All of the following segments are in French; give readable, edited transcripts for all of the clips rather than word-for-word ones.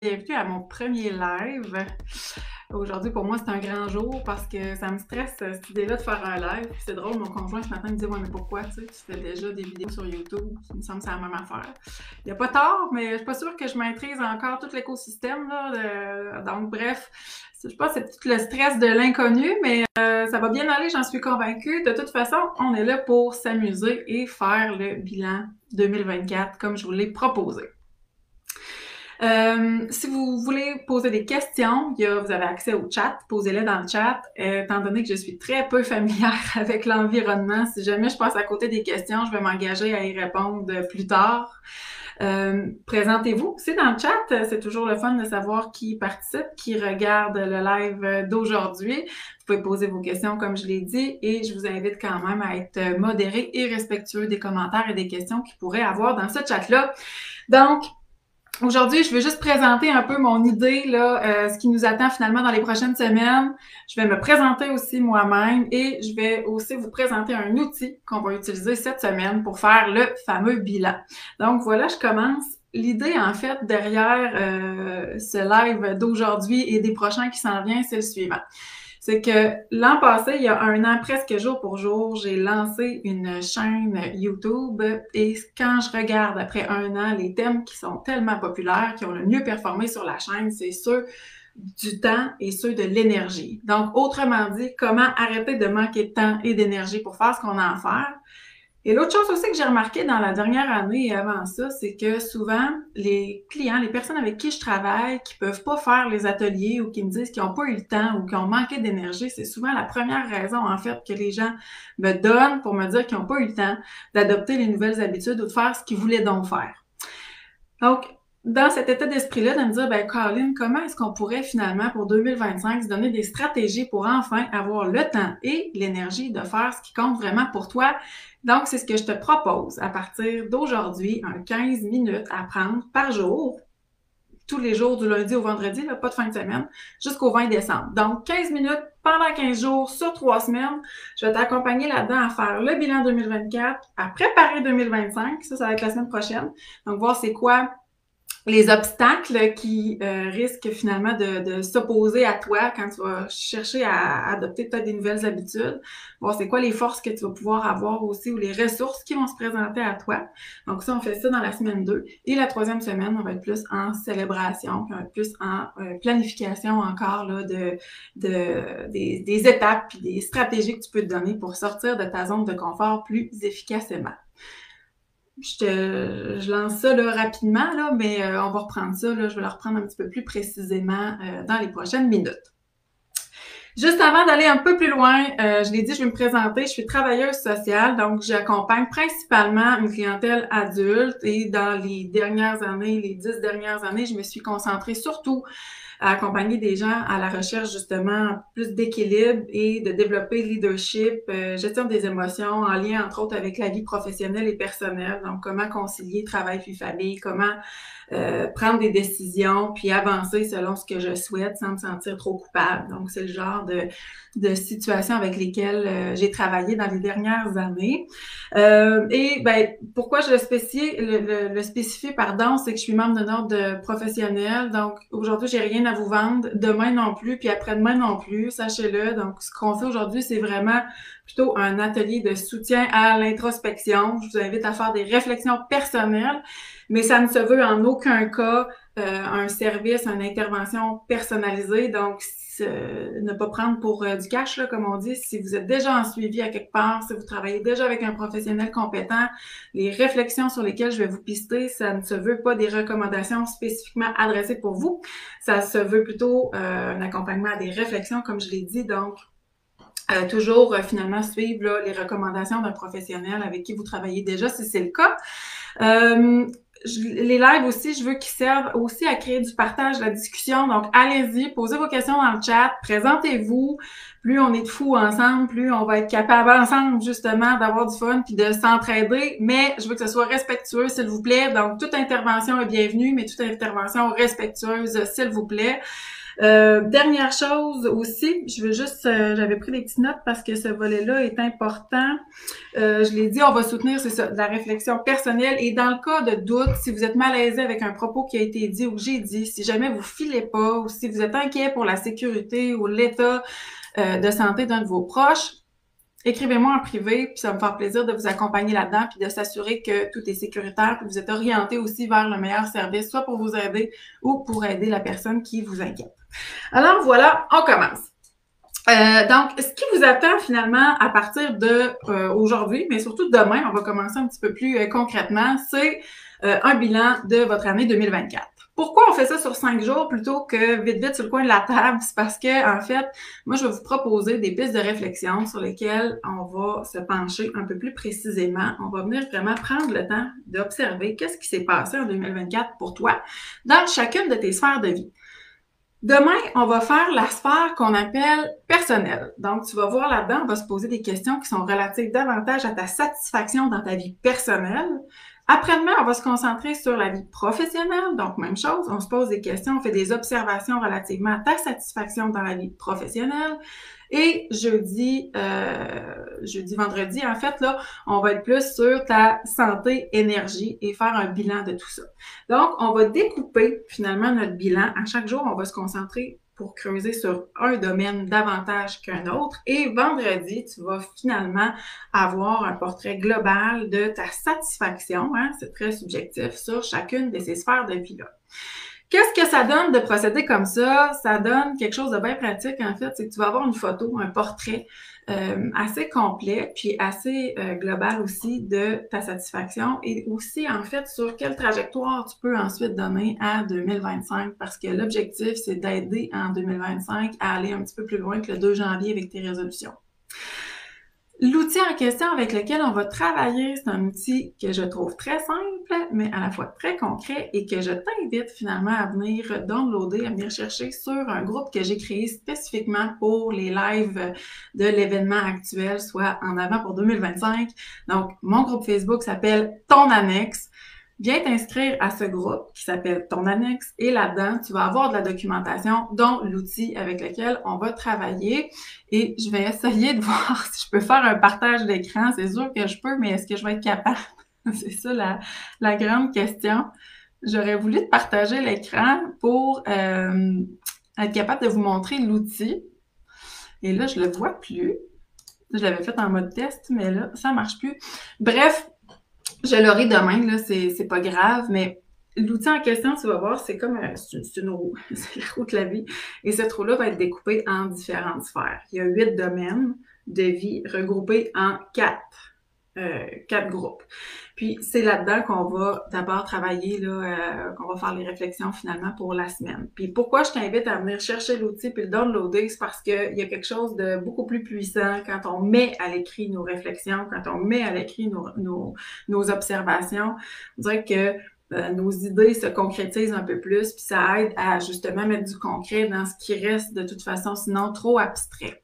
Bienvenue à mon premier live. Aujourd'hui, pour moi, c'est un grand jour parce que ça me stresse cette idée-là de faire un live. C'est drôle, mon conjoint ce matin me dit « Ouais, mais pourquoi, tu sais, tu fais déjà des vidéos sur YouTube? » Il me semble que c'est la même affaire. Il n'y a pas tort, mais je suis pas sûre que je maîtrise encore tout l'écosystème, là. Donc, bref, je pense que c'est tout le stress de l'inconnu, mais ça va bien aller, j'en suis convaincue. De toute façon, on est là pour s'amuser et faire le bilan 2024 comme je vous l'ai proposé. Si vous voulez poser des questions, vous avez accès au chat, posez-les dans le chat. Étant donné que je suis très peu familière avec l'environnement, si jamais je passe à côté des questions, je vais m'engager à y répondre plus tard. Présentez-vous aussi dans le chat, c'est toujours le fun de savoir qui participe, qui regarde le live d'aujourd'hui. Vous pouvez poser vos questions comme je l'ai dit et je vous invite quand même à être modéré et respectueux des commentaires et des questions qu'il pourrait avoir dans ce chat-là. Donc, aujourd'hui, je veux juste présenter un peu mon idée, là, ce qui nous attend finalement dans les prochaines semaines. Je vais me présenter aussi moi-même et je vais aussi vous présenter un outil qu'on va utiliser cette semaine pour faire le fameux bilan. Donc voilà, je commence. L'idée, en fait, derrière ce live d'aujourd'hui et des prochains qui s'en viennent, c'est le suivant. C'est que l'an passé, il y a un an, presque jour pour jour, j'ai lancé une chaîne YouTube et quand je regarde après un an les thèmes qui sont tellement populaires, qui ont le mieux performé sur la chaîne, c'est ceux du temps et ceux de l'énergie. Donc, autrement dit, comment arrêter de manquer de temps et d'énergie pour faire ce qu'on a à faire. Et l'autre chose aussi que j'ai remarqué dans la dernière année et avant ça, c'est que souvent, les clients, les personnes avec qui je travaille, qui peuvent pas faire les ateliers ou qui me disent qu'ils n'ont pas eu le temps ou qu'ils ont manqué d'énergie, c'est souvent la première raison, en fait, que les gens me donnent pour me dire qu'ils n'ont pas eu le temps d'adopter les nouvelles habitudes ou de faire ce qu'ils voulaient donc faire. Donc, dans cet état d'esprit-là, de me dire, ben, Colin, comment est-ce qu'on pourrait finalement, pour 2025, se donner des stratégies pour enfin avoir le temps et l'énergie de faire ce qui compte vraiment pour toi? Donc, c'est ce que je te propose à partir d'aujourd'hui, un 15 minutes à prendre par jour, tous les jours du lundi au vendredi, là, pas de fin de semaine, jusqu'au 20 décembre. Donc, 15 minutes pendant 15 jours sur 3 semaines. Je vais t'accompagner là-dedans à faire le bilan 2024, à préparer 2025. Ça va être la semaine prochaine. Donc, voir c'est quoi les obstacles qui risquent finalement de s'opposer à toi quand tu vas chercher à adopter peut-être des nouvelles habitudes. Voir c'est quoi les forces que tu vas pouvoir avoir aussi ou les ressources qui vont se présenter à toi. Donc ça, on fait ça dans la semaine 2. Et la troisième semaine, on va être plus en célébration, puis on va être plus en planification encore là, des étapes puis des stratégies que tu peux te donner pour sortir de ta zone de confort plus efficacement. Je lance ça là, rapidement, là, mais on va reprendre ça. Là, je vais le reprendre un petit peu plus précisément dans les prochaines minutes. Juste avant d'aller un peu plus loin, je l'ai dit, je vais me présenter. Je suis travailleuse sociale, donc j'accompagne principalement une clientèle adulte et dans les dernières années, les 10 dernières années, je me suis concentrée surtout à accompagner des gens à la recherche justement plus d'équilibre et de développer le leadership, gestion des émotions en lien entre autres avec la vie professionnelle et personnelle. Donc, comment concilier travail puis famille, comment prendre des décisions puis avancer selon ce que je souhaite sans me sentir trop coupable. Donc, c'est le genre de situations avec lesquelles j'ai travaillé dans les dernières années. Et ben, pourquoi je le spécifie, pardon, c'est que je suis membre d'un ordre professionnel. Donc, aujourd'hui, j'ai rien à vous vendre. Demain non plus, puis après-demain non plus, sachez-le. Donc, ce qu'on fait aujourd'hui, c'est vraiment plutôt un atelier de soutien à l'introspection. Je vous invite à faire des réflexions personnelles, mais ça ne se veut en aucun cas un service, une intervention personnalisée. Donc, ne pas prendre pour du cash, là, comme on dit. Si vous êtes déjà en suivi à quelque part, si vous travaillez déjà avec un professionnel compétent, les réflexions sur lesquelles je vais vous pister, ça ne se veut pas des recommandations spécifiquement adressées pour vous. Ça se veut plutôt un accompagnement à des réflexions, comme je l'ai dit. Donc, toujours finalement suivre là, les recommandations d'un professionnel avec qui vous travaillez déjà, si c'est le cas. Les lives aussi, je veux qu'ils servent aussi à créer du partage, de la discussion. Donc, allez-y, posez vos questions dans le chat, présentez-vous. Plus on est de fous ensemble, plus on va être capable ensemble, justement, d'avoir du fun puis de s'entraider. Mais je veux que ce soit respectueux, s'il vous plaît. Donc, toute intervention est bienvenue, mais toute intervention respectueuse, s'il vous plaît. Dernière chose aussi, je veux juste, j'avais pris des petites notes parce que ce volet-là est important. Je l'ai dit, on va soutenir, c'est ça, de la réflexion personnelle. Et dans le cas de doute, si vous êtes malaisé avec un propos qui a été dit ou que j'ai dit, si jamais vous filez pas ou si vous êtes inquiet pour la sécurité ou l'état de santé d'un de vos proches, écrivez-moi en privé, puis ça va me faire plaisir de vous accompagner là-dedans, puis de s'assurer que tout est sécuritaire, puis vous êtes orienté aussi vers le meilleur service, soit pour vous aider ou pour aider la personne qui vous inquiète. Alors voilà, on commence. Donc, ce qui vous attend finalement à partir de aujourd'hui, mais surtout demain, on va commencer un petit peu plus concrètement, c'est un bilan de votre année 2024. Pourquoi on fait ça sur 5 jours plutôt que vite sur le coin de la table? C'est parce que, en fait, moi, je vais vous proposer des pistes de réflexion sur lesquelles on va se pencher un peu plus précisément. On va venir vraiment prendre le temps d'observer qu'est-ce qui s'est passé en 2024 pour toi dans chacune de tes sphères de vie. Demain, on va faire la sphère qu'on appelle personnelle. Donc, tu vas voir là-dedans, on va se poser des questions qui sont relatives davantage à ta satisfaction dans ta vie personnelle. Après-demain, on va se concentrer sur la vie professionnelle. Donc, même chose, on se pose des questions, on fait des observations relativement à ta satisfaction dans la vie professionnelle. Et jeudi, vendredi, en fait, là, on va être plus sur ta santé, énergie et faire un bilan de tout ça. Donc, on va découper finalement notre bilan. À chaque jour, on va se concentrer pour creuser sur un domaine davantage qu'un autre. Et vendredi, tu vas finalement avoir un portrait global de ta satisfaction, hein, c'est très subjectif, sur chacune de ces sphères de vie-là. Qu'est-ce que ça donne de procéder comme ça? Ça donne quelque chose de bien pratique, en fait, c'est que tu vas avoir une photo, un portrait assez complet, puis assez global aussi de ta satisfaction et aussi, en fait, sur quelle trajectoire tu peux ensuite donner à 2025 parce que l'objectif, c'est d'aider en 2025 à aller un petit peu plus loin que le 2 janvier avec tes résolutions. L'outil en question avec lequel on va travailler, c'est un outil que je trouve très simple, mais à la fois très concret et que je t'invite finalement à venir downloader, à venir chercher sur un groupe que j'ai créé spécifiquement pour les lives de l'événement actuel, soit en avant pour 2025. Donc, mon groupe Facebook s'appelle Ton Annexe. Viens t'inscrire à ce groupe qui s'appelle Ton Annexe et là-dedans, tu vas avoir de la documentation, dont l'outil avec lequel on va travailler. Et je vais essayer de voir si je peux faire un partage d'écran. C'est sûr que je peux, mais est-ce que je vais être capable? C'est ça la grande question. J'aurais voulu te partager l'écran pour être capable de vous montrer l'outil. Et là, je le vois plus. Je l'avais fait en mode test, mais là, ça marche plus. Bref, je l'aurai demain, là, c'est pas grave, mais l'outil en question, tu vas voir, c'est comme c'est une roue, c'est la roue de la vie. Et cette roue-là va être découpée en différentes sphères. Il y a 8 domaines de vie regroupés en 4 groupes. Puis c'est là-dedans qu'on va d'abord travailler, là, qu'on va faire les réflexions finalement pour la semaine. Puis pourquoi je t'invite à venir chercher l'outil puis le downloader, c'est parce qu'il y a quelque chose de beaucoup plus puissant quand on met à l'écrit nos réflexions, quand on met à l'écrit nos observations. On dirait que nos idées se concrétisent un peu plus, puis ça aide à justement mettre du concret dans ce qui reste de toute façon, sinon trop abstrait.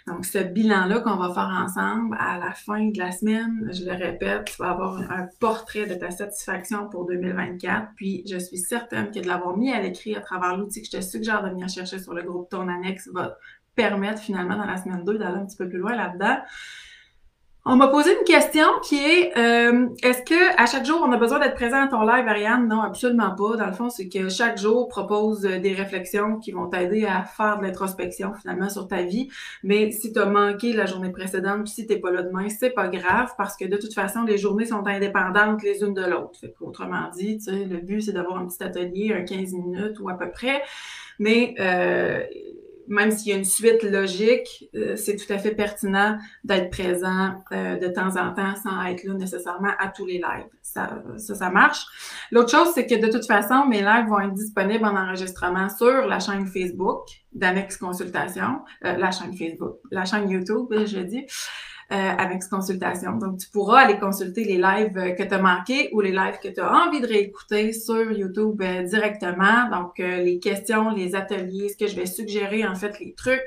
Donc, ce bilan-là qu'on va faire ensemble à la fin de la semaine, je le répète, tu vas avoir un portrait de ta satisfaction pour 2024. Puis, je suis certaine que de l'avoir mis à l'écrit à travers l'outil que je te suggère de venir chercher sur le groupe Ton Annexe va permettre finalement dans la semaine 2 d'aller un petit peu plus loin là-dedans. On m'a posé une question qui est est-ce que à chaque jour, on a besoin d'être présent à ton live, Ariane? Non, absolument pas. Dans le fond, c'est que chaque jour propose des réflexions qui vont t'aider à faire de l'introspection finalement sur ta vie. Mais si tu as manqué la journée précédente, puis si t'es pas là demain, c'est pas grave parce que de toute façon, les journées sont indépendantes les unes de l'autre. Fait qu'autrement dit, tu sais, le but, c'est d'avoir un petit atelier, un 15 minutes ou à peu près. Mais même s'il y a une suite logique, c'est tout à fait pertinent d'être présent de temps en temps sans être là nécessairement à tous les lives. Ça marche. L'autre chose, c'est que de toute façon, mes lives vont être disponibles en enregistrement sur la chaîne Facebook d'Annexe Consultation, la chaîne YouTube, je dis. Avec consultation. Donc, tu pourras aller consulter les lives que tu as manqués ou les lives que tu as envie de réécouter sur YouTube directement. Donc, les questions, les ateliers, ce que je vais suggérer, en fait, les trucs,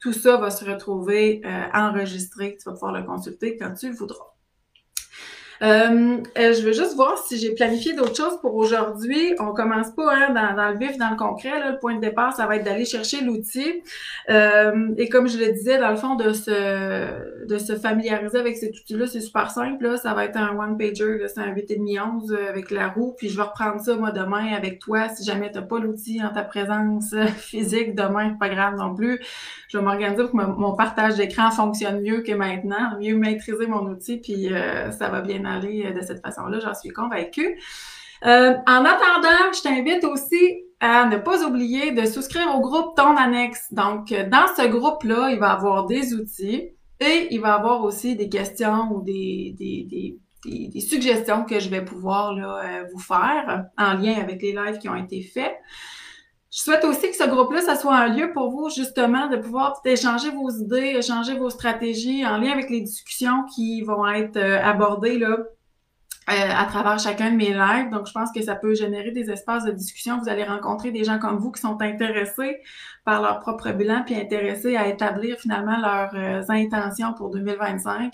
tout ça va se retrouver enregistré. Tu vas pouvoir le consulter quand tu le voudras. Je veux juste voir si j'ai planifié d'autres choses pour aujourd'hui. On commence pas hein, dans le vif, dans le concret. Là. Le point de départ, ça va être d'aller chercher l'outil. Et comme je le disais, dans le fond, de se familiariser avec cet outil-là, c'est super simple. Là. Ça va être un one-pager, c'est un 8,5-11 avec la roue. Puis je vais reprendre ça, moi, demain avec toi. Si jamais tu n'as pas l'outil en ta présence physique, demain, c'est pas grave non plus. Je vais m'organiser pour que mon partage d'écran fonctionne mieux que maintenant, mieux maîtriser mon outil, puis ça va bien aller de cette façon-là, j'en suis convaincue. En attendant, je t'invite aussi à ne pas oublier de souscrire au groupe Ton Annexe. Donc, dans ce groupe-là, il va y avoir des outils et il va y avoir aussi des questions ou des suggestions que je vais pouvoir là, vous faire en lien avec les lives qui ont été faits. Je souhaite aussi que ce groupe-là, ça soit un lieu pour vous, justement, de pouvoir échanger vos idées, échanger vos stratégies en lien avec les discussions qui vont être abordées là, à travers chacun de mes lives. Donc, je pense que ça peut générer des espaces de discussion. Vous allez rencontrer des gens comme vous qui sont intéressés par leur propre bilan puis intéressés à établir finalement leurs intentions pour 2025.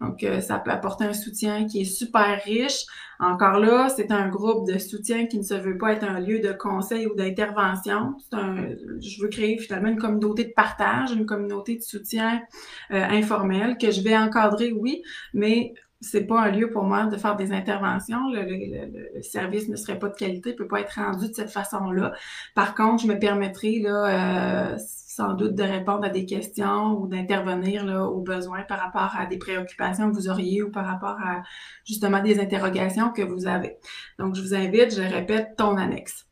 Donc, ça peut apporter un soutien qui est super riche. Encore là, c'est un groupe de soutien qui ne se veut pas être un lieu de conseil ou d'intervention. Je veux créer finalement une communauté de partage, une communauté de soutien informel que je vais encadrer, oui, mais c'est pas un lieu pour moi de faire des interventions. Le service ne serait pas de qualité, peut pas être rendu de cette façon-là. Par contre, je me permettrai là, sans doute de répondre à des questions ou d'intervenir là, aux besoins par rapport à des préoccupations que vous auriez ou par rapport à justement des interrogations que vous avez. Donc, je vous invite, je répète, Ton Annexe.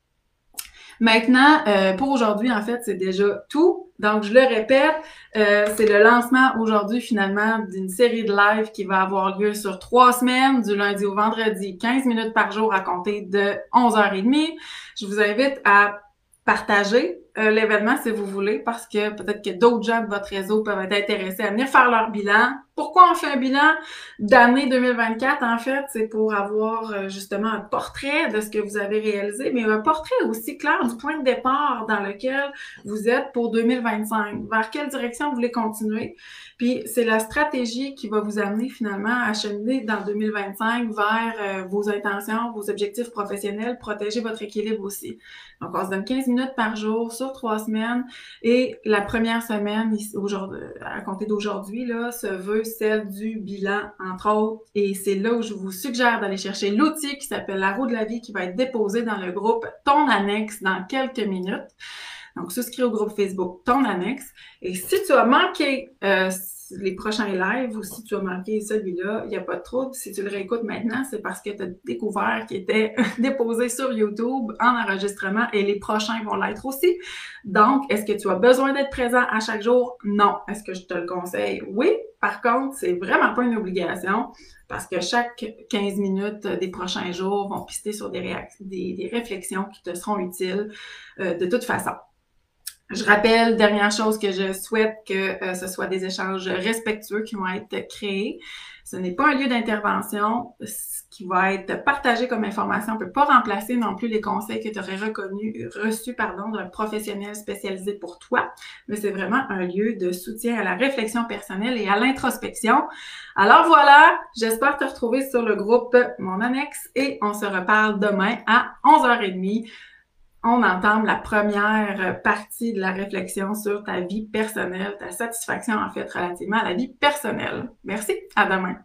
Maintenant, pour aujourd'hui, en fait, c'est déjà tout. Donc, je le répète, c'est le lancement aujourd'hui, finalement, d'une série de lives qui va avoir lieu sur 3 semaines, du lundi au vendredi, 15 minutes par jour à compter de 11h30. Je vous invite à partager l'événement si vous voulez, parce que peut-être que d'autres gens de votre réseau peuvent être intéressés à venir faire leur bilan. Pourquoi on fait un bilan d'année 2024? En fait, c'est pour avoir justement un portrait de ce que vous avez réalisé, mais un portrait aussi clair du point de départ dans lequel vous êtes pour 2025. Vers quelle direction vous voulez continuer? Puis c'est la stratégie qui va vous amener finalement à cheminer dans 2025 vers vos intentions, vos objectifs professionnels, protéger votre équilibre aussi. Donc, on se donne 15 minutes par jour sur 3 semaines et la première semaine, à compter d'aujourd'hui, là, se veut celle du bilan, entre autres. Et c'est là où je vous suggère d'aller chercher l'outil qui s'appelle la roue de la vie qui va être déposé dans le groupe Ton Annexe dans quelques minutes. Donc, souscris au groupe Facebook Ton Annexe. Et si tu as manqué les prochains lives ou si tu as manqué celui-là, il n'y a pas de trouble. Si tu le réécoutes maintenant, c'est parce que tu as découvert qu'il était déposé sur YouTube en enregistrement et les prochains vont l'être aussi. Donc, est-ce que tu as besoin d'être présent à chaque jour? Non. Est-ce que je te le conseille? Oui. Par contre, c'est vraiment pas une obligation parce que chaque 15 minutes des prochains jours vont pister sur des réflexions qui te seront utiles de toute façon. Je rappelle, dernière chose que je souhaite que ce soit des échanges respectueux qui vont être créés. Ce n'est pas un lieu d'intervention. Ce qui va être partagé comme information ne peut pas remplacer non plus les conseils que tu aurais reçus d'un professionnel spécialisé pour toi, mais c'est vraiment un lieu de soutien à la réflexion personnelle et à l'introspection. Alors voilà, j'espère te retrouver sur le groupe Mon Annexe et on se reparle demain à 11h30. On entame la première partie de la réflexion sur ta vie personnelle, ta satisfaction en fait relativement à la vie personnelle. Merci, à demain.